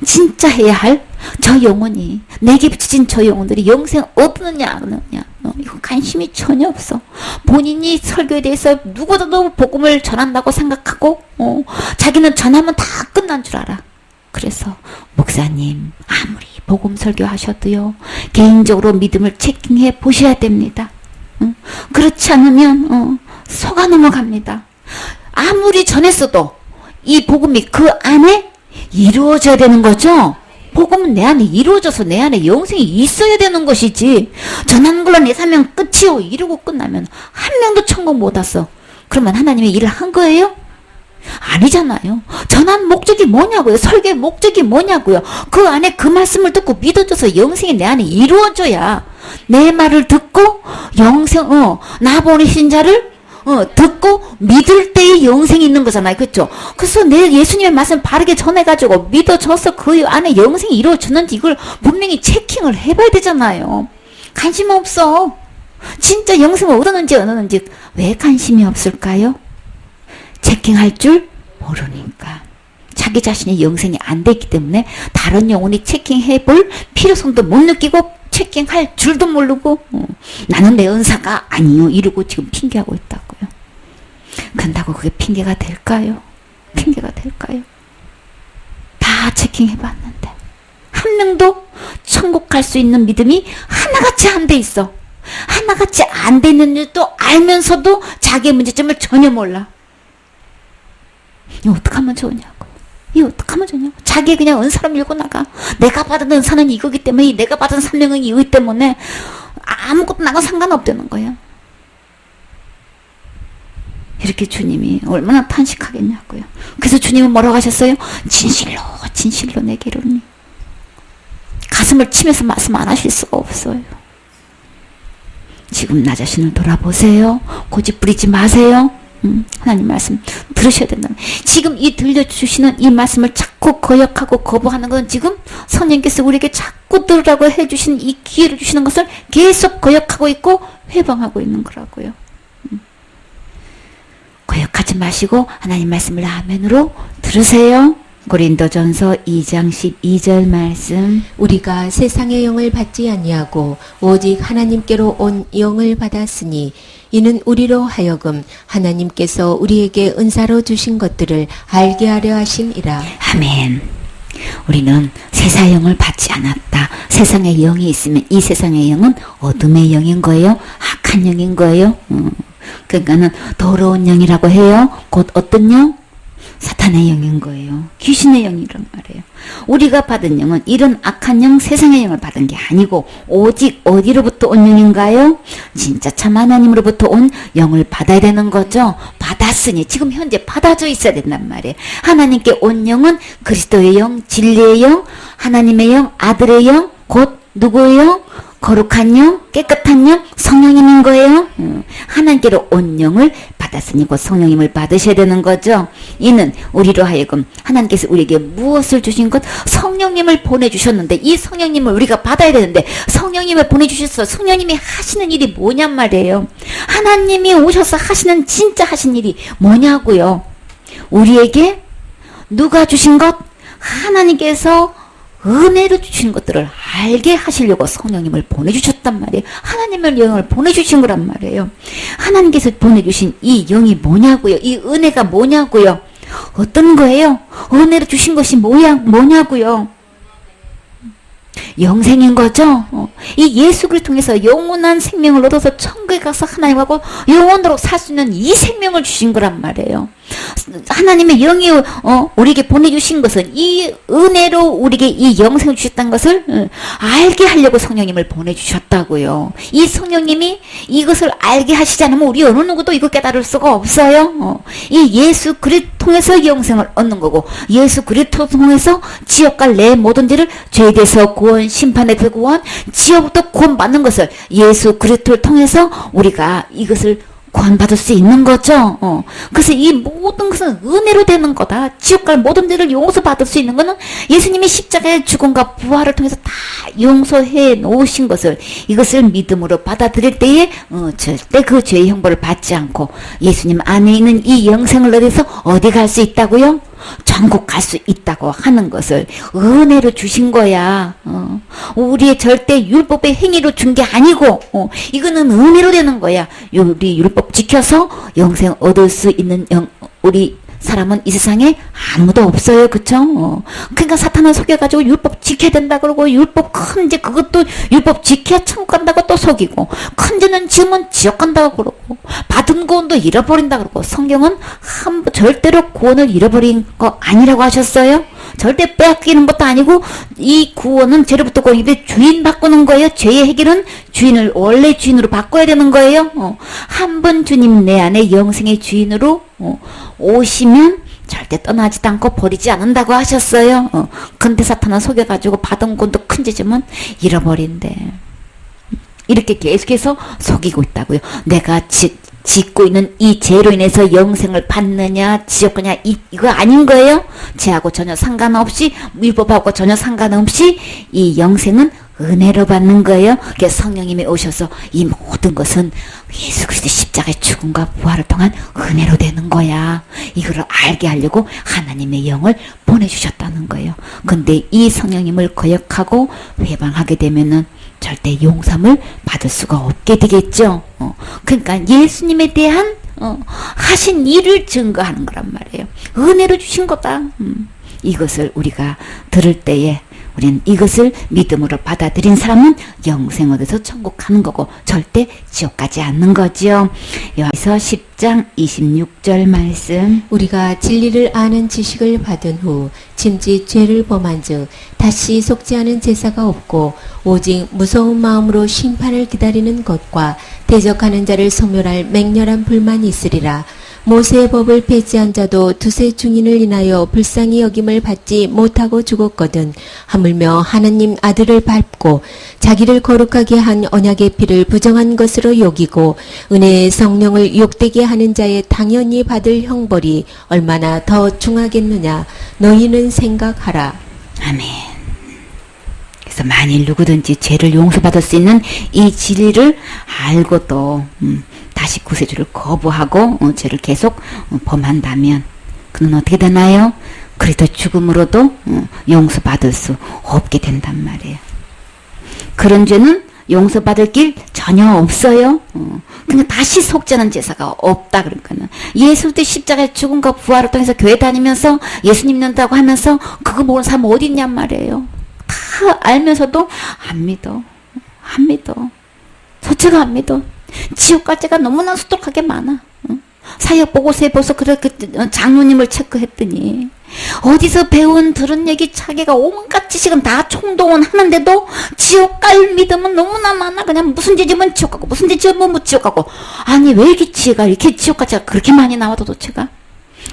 진짜 해야 할 저 영혼이 내게 비춰진 저 영혼들이 영생 얻느냐 안 얻느냐 이거 관심이 전혀 없어. 본인이 설교에 대해서 누구도 복음을 전한다고 생각하고 자기는 전하면 다 끝난 줄 알아. 그래서 목사님 아무리 복음 설교하셔도요 개인적으로 믿음을 체킹해 보셔야 됩니다. 그렇지 않으면 속아 넘어갑니다. 아무리 전했어도 이 복음이 그 안에 이루어져야 되는 거죠. 복음은 내 안에 이루어져서 내 안에 영생이 있어야 되는 것이지. 전하는 걸로 내 사명 끝이요 이러고 끝나면 한 명도 천국 못 왔어. 그러면 하나님의 일을 한 거예요? 아니잖아요. 전한 목적이 뭐냐고요. 설교의 목적이 뭐냐고요. 그 안에 그 말씀을 듣고 믿어져서 영생이 내 안에 이루어져야 내 말을 듣고 영생 나 보내신 자를 듣고 믿을 때의 영생이 있는 거잖아요. 그렇죠? 그래서 내 예수님의 말씀 바르게 전해가지고 믿어져서 그 안에 영생이 이루어졌는지 이걸 분명히 체킹을 해봐야 되잖아요. 관심 없어. 진짜 영생을 얻었는지 안 얻었는지 왜 관심이 없을까요? 체킹할 줄 모르니까. 자기 자신이 영생이 안 됐기 때문에 다른 영혼이 체킹해 볼 필요성도 못 느끼고 체킹할 줄도 모르고 나는 내 은사가 아니요 이러고 지금 핑계하고 있다고요. 그런다고 그게 핑계가 될까요? 핑계가 될까요? 다 체킹해 봤는데 한 명도 천국 갈 수 있는 믿음이 하나같이 안 돼 있어. 하나같이 안 돼 있는 일도 알면서도 자기의 문제점을 전혀 몰라. 이거 어떡하면 좋으냐고. 이거 어떡하면 좋냐고. 자기 그냥 은사를 밀고 나가. 내가 받은 은사는 이거기 때문에, 내가 받은 사명은 이거기 때문에 아무것도 나가 상관없다는 거야. 이렇게 주님이 얼마나 탄식하겠냐고요. 그래서 주님은 뭐라고 하셨어요? 진실로 진실로 내게 이르노니. 가슴을 치면서 말씀 안 하실 수가 없어요. 지금 나 자신을 돌아보세요. 고집 부리지 마세요. 하나님 말씀 들으셔야 된다. 지금 이 들려주시는 이 말씀을 자꾸 거역하고 거부하는 건 지금 성령께서 우리에게 자꾸 들으라고 해주신 이 기회를 주시는 것을 계속 거역하고 있고 회방하고 있는 거라고요. 거역하지 마시고 하나님 말씀을 아멘으로 들으세요. 고린도전서 2장 12절 말씀. 우리가 세상의 영을 받지 아니하고 오직 하나님께로 온 영을 받았으니 이는 우리로 하여금 하나님께서 우리에게 은사로 주신 것들을 알게 하려 하심이라. 아멘. 우리는 세상의 영을 받지 않았다. 세상의 영이 있으면 이 세상의 영은 어둠의 영인 거예요. 악한 영인 거예요. 그러니까는 더러운 영이라고 해요. 곧 어떤 영? 사탄의 영인 거예요. 귀신의 영이란 말이에요. 우리가 받은 영은 이런 악한 영, 세상의 영을 받은 게 아니고 오직 어디로부터 온 영인가요? 진짜 참 하나님으로부터 온 영을 받아야 되는 거죠. 받았으니 지금 현재 받아져 있어야 된단 말이에요. 하나님께 온 영은 그리스도의 영, 진리의 영, 하나님의 영, 아들의 영, 곧 누구의 영? 거룩한 영, 깨끗한 영, 성령님인 거예요. 하나님께로 온 영을 받았으니 곧 성령님을 받으셔야 되는 거죠. 이는 우리로 하여금 하나님께서 우리에게 무엇을 주신 것? 성령님을 보내주셨는데 이 성령님을 우리가 받아야 되는데 성령님을 보내주셔서 성령님이 하시는 일이 뭐냔 말이에요. 하나님이 오셔서 하시는 진짜 하신 일이 뭐냐고요. 우리에게 누가 주신 것? 하나님께서 은혜로 주신 것들을 알게 하시려고 성령님을 보내주셨단 말이에요. 하나님의 영을 보내주신 거란 말이에요. 하나님께서 보내주신 이 영이 뭐냐고요. 이 은혜가 뭐냐고요. 어떤 거예요? 은혜로 주신 것이 뭐냐고요. 영생인 거죠. 이 예수 그리스도를 통해서 영원한 생명을 얻어서 천국에 가서 하나님하고 영원토록 살 수 있는 이 생명을 주신 거란 말이에요. 하나님의 영이 우리에게 보내주신 것은 이 은혜로 우리에게 이 영생을 주셨다는 것을 알게 하려고 성령님을 보내주셨다고요. 이 성령님이 이것을 알게 하시지 않으면 우리 어느 누구도 이거 깨달을 수가 없어요. 이 예수 그리스도 통해서 영생을 얻는 거고 예수 그리스도 통해서 지옥 갈 내 모든 죄를 죄에 대해서 구원, 심판에 대해서 구원, 지옥부터 구원받는 것을 예수 그리스도를 통해서 우리가 이것을 구원받을 수 있는 거죠. 그래서 이 모든 것은 은혜로 되는 거다. 지옥 갈 모든 죄를 용서받을 수 있는 것은 예수님이 십자가의 죽음과 부활을 통해서 다 용서해 놓으신 것을 이것을 믿음으로 받아들일 때에 절대 그 죄의 형벌을 받지 않고 예수님 안에 있는 이 영생을 얻어서 어디 갈 수 있다고요? 천국 갈 수 있다고 하는 것을 은혜로 주신 거야. 우리의 절대 율법의 행위로 준 게 아니고 이거는 은혜로 되는 거야. 우리 율법 지켜서 영생 얻을 수 있는 우리 사람은 이 세상에 아무도 없어요. 그쵸? 그러니까 사탄은 속여가지고 율법 지켜야 된다 그러고 율법 큰 죄 그것도 율법 지켜야 천국 간다고 또 속이고 큰 죄는 지으면 지옥 간다고 그러고 받은 구원도 잃어버린다 그러고 성경은 절대로 구원을 잃어버린 거 아니라고 하셨어요. 절대 빼앗기는 것도 아니고 이 구원은 죄로부터 구원인데 주인 바꾸는 거예요. 죄의 해결은 주인을 원래 주인으로 바꿔야 되는 거예요. 한 번 주님 내 안에 영생의 주인으로 오시면 절대 떠나지도 않고 버리지 않는다고 하셨어요. 근데 사탄은 속여가지고 받은 구원도 큰 죄지만 잃어버린대. 이렇게 계속해서 속이고 있다고요. 내가 짓고 있는 이 죄로 인해서 영생을 받느냐 지옥 가냐 이거 아닌 거예요. 죄하고 전혀 상관없이 율법하고 전혀 상관없이 이 영생은 은혜로 받는 거예요. 그래서 성령님이 오셔서 이 모든 것은 예수 그리스도의 십자가의 죽음과 부활을 통한 은혜로 되는 거야. 이거를 알게 하려고 하나님의 영을 보내주셨다는 거예요. 근데 이 성령님을 거역하고 회방하게 되면은 절대 용서를 받을 수가 없게 되겠죠. 그러니까 예수님에 대한 하신 일을 증거하는 거란 말이에요. 은혜로 주신 거다. 이것을 우리가 들을 때에 우리는 이것을 믿음으로 받아들인 사람은 영생 얻어서 천국 가는 거고 절대 지옥 가지 않는 거죠. 여기서 10장 26절 말씀. 우리가 진리를 아는 지식을 받은 후 짐짓 죄를 범한 즉 다시 속지 않은 제사가 없고 오직 무서운 마음으로 심판을 기다리는 것과 대적하는 자를 소멸할 맹렬한 불만이 있으리라. 모세의 법을 폐지한 자도 두세 증인을 인하여 불쌍히 여김을 받지 못하고 죽었거든. 하물며 하나님 아들을 밟고 자기를 거룩하게 한 언약의 피를 부정한 것으로 여기고 은혜의 성령을 욕되게 하는 자의 당연히 받을 형벌이 얼마나 더 중하겠느냐. 너희는 생각하라. 아멘. 그래서 만일 누구든지 죄를 용서받을 수 있는 이 진리를 알고도 다시 구세주를 거부하고 죄를 계속 범한다면 그는 어떻게 되나요? 그리스도 죽음으로도 용서받을 수 없게 된단 말이에요. 그런 죄는 용서받을 길 전혀 없어요. 그냥 다시 속죄하는 제사가 없다. 그러니까는 예수 때 십자가의 죽음과 부활을 통해서 교회 다니면서 예수님 믿는다고 하면서 그거 모르는 사람 어디 있냔 말이에요. 다 알면서도 안 믿어. 안 믿어. 소체가 안 믿어. 지옥 갈 죄가 너무나 수두룩하게 많아. 사역 보고서에 벌써 그렇게 장로님을 체크했더니 어디서 배운 들은 얘기 자기가 온갖 지식은 다 총동원하는데도 지옥 갈 믿음은 너무나 많아. 그냥 무슨 죄 지면 지옥 가고 무슨 죄 지면 뭐 지옥 가고. 아니 왜 이렇게 지혜가 이렇게 지옥 갈 죄가 그렇게 많이 나와 도대체가.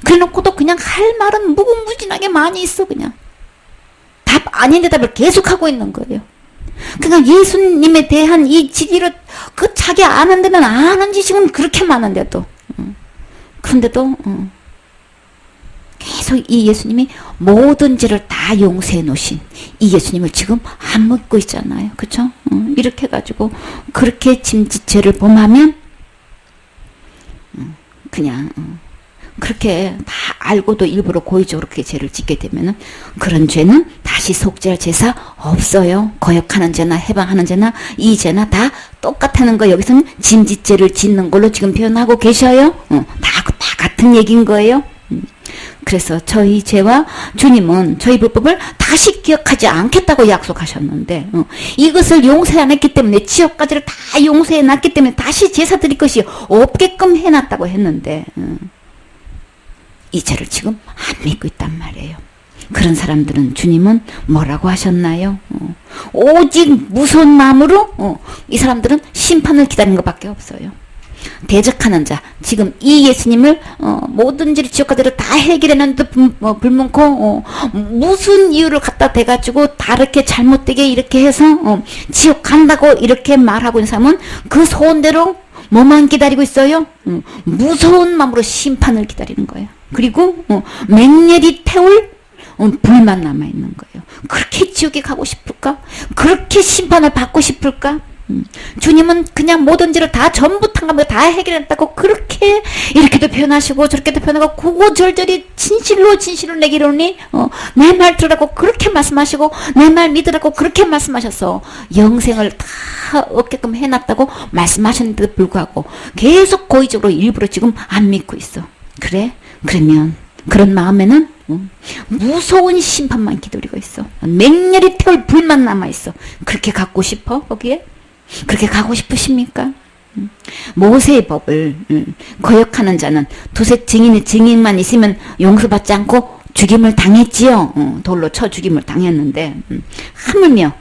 그래놓고도 그냥 할 말은 무궁무진하게 많이 있어. 그냥 답 아닌 대답을 계속하고 있는 거예요. 그러니까 예수님에 대한 이 지리를 그 자기 아는 데는 아는 지식은 그렇게 많은데도 그런데도 계속 이 예수님이 모든 죄를 다 용서해 놓으신 이 예수님을 지금 안 믿고 있잖아요. 그쵸? 이렇게 해가지고 그렇게 짐짓 죄를 범하면 그냥 그렇게 다 알고도 일부러 고의적으로 그렇게 죄를 짓게 되면은 그런 죄는 다시 속죄할 제사 없어요. 거역하는 죄나 해방하는 죄나 이 죄나 다 똑같다는 거. 여기서는 짐짓죄를 짓는 걸로 지금 표현하고 계셔요. 다 같은 얘기인 거예요. 그래서 저희 죄와 주님은 저희 불법을 다시 기억하지 않겠다고 약속하셨는데 이것을 용서 안 했기 때문에 지옥까지를 다 용서해 놨기 때문에 다시 제사 드릴 것이 없게끔 해놨다고 했는데 이 죄를 지금 안 믿고 있단 말이에요. 그런 사람들은 주님은 뭐라고 하셨나요? 오직 무서운 마음으로 이 사람들은 심판을 기다리는 것밖에 없어요. 대적하는 자, 지금 이 예수님을 모든 죄를 지옥가대로 다 해결해놨는데 불문코 무슨 이유를 갖다 대가지고 다르게 잘못되게 이렇게 해서 지옥 간다고 이렇게 말하고 있는 사람은 그 소원대로 뭐만 기다리고 있어요? 무서운 마음으로 심판을 기다리는 거예요. 그리고 맹렬히 태울 불만 남아있는 거예요. 그렇게 지옥에 가고 싶을까? 그렇게 심판을 받고 싶을까? 주님은 그냥 모든 죄를 다 전부 탕감하고 다 해결했다고 그렇게 이렇게도 표현하시고 저렇게도 표현하고 구구절절히 진실로 내게 이르니 내 말 들으라고 그렇게 말씀하시고 내 말 믿으라고 그렇게 말씀하셔서 영생을 다 얻게끔 해놨다고 말씀하셨는데도 불구하고 계속 고의적으로 일부러 지금 안 믿고 있어. 그래? 그러면 그런 마음에는 무서운 심판만 기다리고 있어. 맹렬히 태울 불만 남아있어. 그렇게 갖고 싶어? 거기에? 그렇게 가고 싶으십니까? 모세의 법을 거역하는 자는 두세 증인만 있으면 용서받지 않고 죽임을 당했지요. 돌로 쳐 죽임을 당했는데 하물며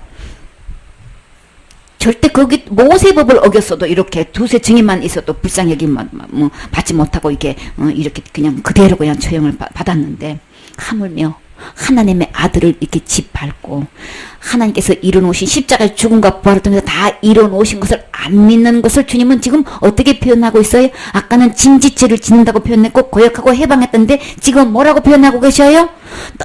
절대 거기 모세의 법을 어겼어도 이렇게 두세 증인만 있어도 불쌍여김 받지 못하고 이렇게 그냥 그대로 그냥 처형을 받았는데 하물며 하나님의 아들을 이렇게 짓밟고 하나님께서 이뤄놓으신 십자가의 죽음과 부활을 통해서 다 이뤄놓으신 것을 안 믿는 것을 주님은 지금 어떻게 표현하고 있어요? 아까는 진지죄를 짓는다고 표현했고 거역하고 해방했던데 지금 뭐라고 표현하고 계셔요?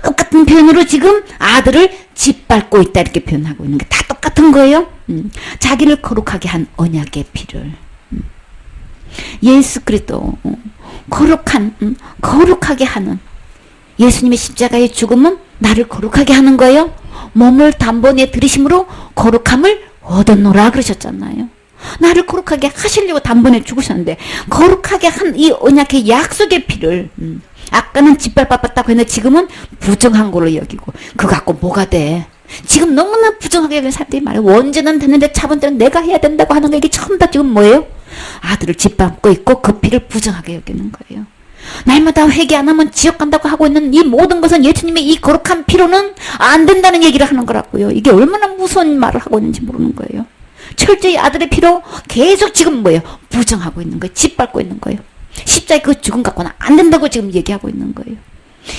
똑같은 표현으로 지금 아들을 짓밟고 있다 이렇게 표현하고 있는 게 다 똑같은 거예요. 자기를 거룩하게 한 언약의 피를 예수 그리스도 거룩하게 하는 예수님의 십자가의 죽음은 나를 거룩하게 하는 거예요. 몸을 단번에 들이심으로 거룩함을 얻었노라 그러셨잖아요. 나를 거룩하게 하시려고 단번에 죽으셨는데 거룩하게 한 이 언약의 약속의 피를 아까는 짓밟았다고 했는데 지금은 부정한 걸로 여기고 그거 갖고 뭐가 돼? 지금 너무나 부정하게 여기는 사람들이 말해요. 원죄는 됐는데 차번째는 내가 해야 된다고 하는 거 이게 전부 다 지금 뭐예요? 아들을 짓밟고 있고 그 피를 부정하게 여기는 거예요. 날마다 회개 안 하면 지옥 간다고 하고 있는 이 모든 것은 예수님의 이 거룩한 피로는 안 된다는 얘기를 하는 거라고요. 이게 얼마나 무서운 말을 하고 있는지 모르는 거예요. 철저히 아들의 피로 계속 지금 뭐예요? 부정하고 있는 거예요. 짓밟고 있는 거예요. 십자가의 그 죽음 갖고는 안 된다고 지금 얘기하고 있는 거예요.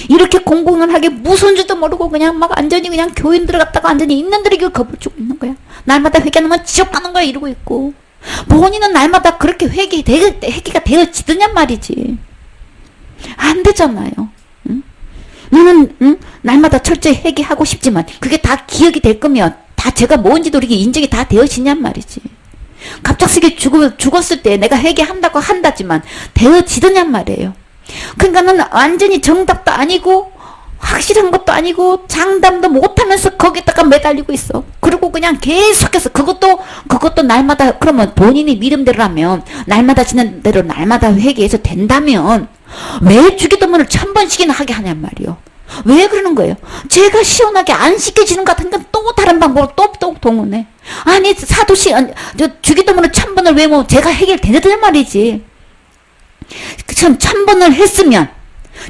이렇게 공공연하게 무서운 줄도 모르고 그냥 막 완전히 그냥 교인 들어갔다가 완전히 있는 대로 이걸 겁을 주고 있는 거야. 날마다 회개 안 하면 지옥 가는 거야 이러고 있고 본인은 날마다 그렇게 회개가 되어지더냔 말이지. 안 되잖아요. 응? 나는 날마다 철저히 회개하고 싶지만 그게 다 기억이 될 거면 다 제가 뭔지도 이렇게 인정이 다 되어지냔 말이지. 갑작스럽게 죽었을 때 내가 회개한다고 한다지만 되어지더냔 말이에요. 그러니까는 완전히 정답도 아니고 확실한 것도 아니고 장담도 못하면서 거기다가 매달리고 있어. 그리고 그냥 계속해서 그것도 날마다 그러면 본인이 믿음대로라면 날마다 지는 대로 날마다 회개해서 된다면 왜 주기도문을 1000번씩이나 하게 하냔 말이요. 왜 그러는 거예요? 제가 시원하게 안 시켜지는 것 같으니까 또 다른 방법으로 또 동원해. 아니 주기도문을 1000번을 외우면 제가 해결되는 말이지. 참 1000번을 했으면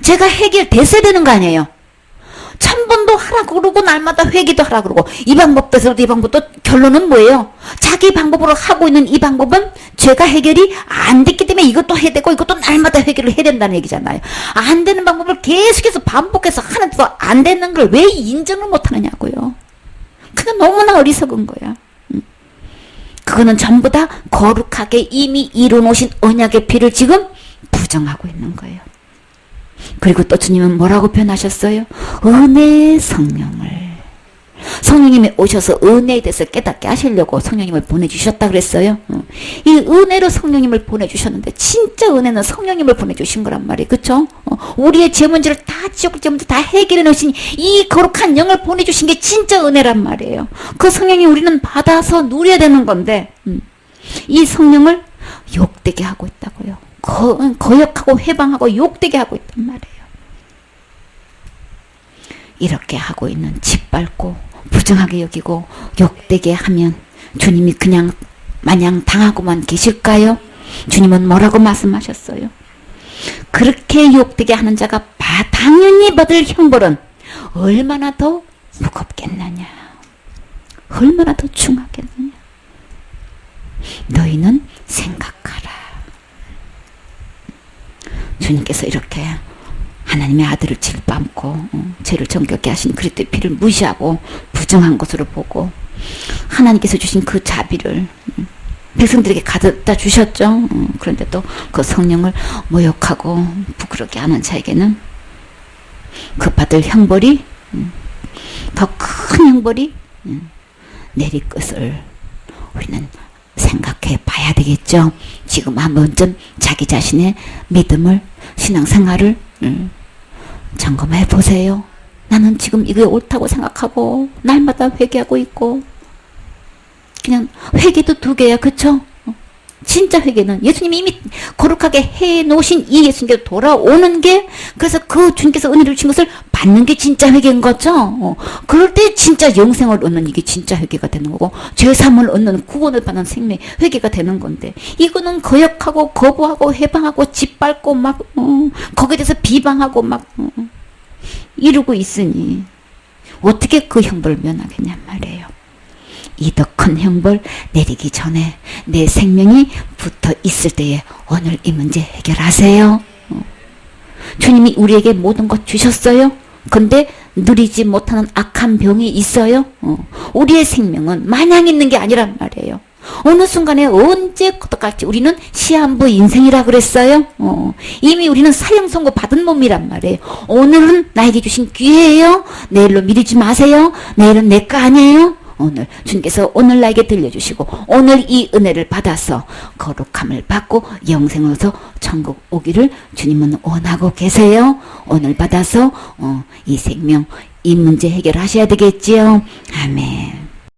제가 해결됐어야 되는 거 아니에요. 1000번도 하라고 그러고 날마다 회개도 하라고 그러고 이 방법도 이 방법도 결론은 뭐예요? 자기 방법으로 하고 있는 이 방법은 죄가 해결이 안 됐기 때문에 이것도 해야 되고 이것도 날마다 해결을 해야 된다는 얘기잖아요. 안 되는 방법을 계속해서 반복해서 하는데도 안 되는 걸 왜 인정을 못 하느냐고요. 그게 너무나 어리석은 거야. 그거는 전부 다 거룩하게 이미 이뤄놓으신 언약의 피를 지금 부정하고 있는 거예요. 그리고 또 주님은 뭐라고 표현하셨어요? 은혜의 성령님이 오셔서 은혜에 대해서 깨닫게 하시려고 성령님을 보내주셨다 그랬어요. 이 은혜로 성령님을 보내주셨는데 진짜 은혜는 성령님을 보내주신 거란 말이에요. 그쵸? 우리의 죄 문제를 다 지옥 죄 문제 다 해결해 놓으신 이 거룩한 영을 보내주신 게 진짜 은혜란 말이에요. 그 성령이 우리는 받아서 누려야 되는 건데 이 성령을 욕되게 하고 있다고요. 거역하고 회방하고 욕되게 하고 있단 말이에요. 이렇게 하고 있는 짓밟고 부정하게 여기고 욕되게 하면 주님이 그냥 마냥 당하고만 계실까요? 주님은 뭐라고 말씀하셨어요? 그렇게 욕되게 하는 자가 당연히 받을 형벌은 얼마나 더 무겁겠느냐, 얼마나 더 중하겠느냐. 너희는 생각하라. 주님께서 이렇게 하나님의 아들을 짓밟고 죄를 정결케 하신 그리스도의 피를 무시하고 부정한 것으로 보고 하나님께서 주신 그 자비를 백성들에게 가져다 주셨죠. 그런데 또 그 성령을 모욕하고 부끄럽게 하는 자에게는 그 받을 형벌이 더 큰 형벌이 내릴 것을 우리는 생각해 봐야 되겠죠. 지금 한 번쯤 자기 자신의 믿음을 신앙생활을 점검해 보세요. 나는 지금 이게 옳다고 생각하고 날마다 회개하고 있고 그냥 회개도 2개야. 그쵸? 진짜 회개는 예수님이 이미 거룩하게 해놓으신 이 예수님께로 돌아오는 게, 그래서 그 주님께서 은혜를 주신 것을 받는 게 진짜 회개인 거죠. 그럴 때 진짜 영생을 얻는 이게 진짜 회개가 되는 거고, 죄사함을 얻는 구원을 받는 생명 회개가 되는 건데, 이거는 거역하고 거부하고 해방하고 짓밟고 막 거기에 대해서 비방하고 막 이러고 있으니 어떻게 그 형벌을 면하겠냔 말이에요. 이 더 큰 형벌 내리기 전에 내 생명이 붙어 있을 때에 오늘 이 문제 해결하세요. 주님이 우리에게 모든 것 주셨어요. 근데 누리지 못하는 악한 병이 있어요. 우리의 생명은 마냥 있는 게 아니란 말이에요. 어느 순간에 언제 어떡할지 우리는 시한부 인생이라 그랬어요. 이미 우리는 사형 선고 받은 몸이란 말이에요. 오늘은 나에게 주신 기회예요. 내일로 미루지 마세요. 내일은 내 거 아니에요. 오늘 주님께서 오늘 나에게 들려주시고 오늘 이 은혜를 받아서 거룩함을 받고 영생을 얻어 천국 오기를 주님은 원하고 계세요. 오늘 받아서 이 생명 이 문제 해결하셔야 되겠지요. 아멘.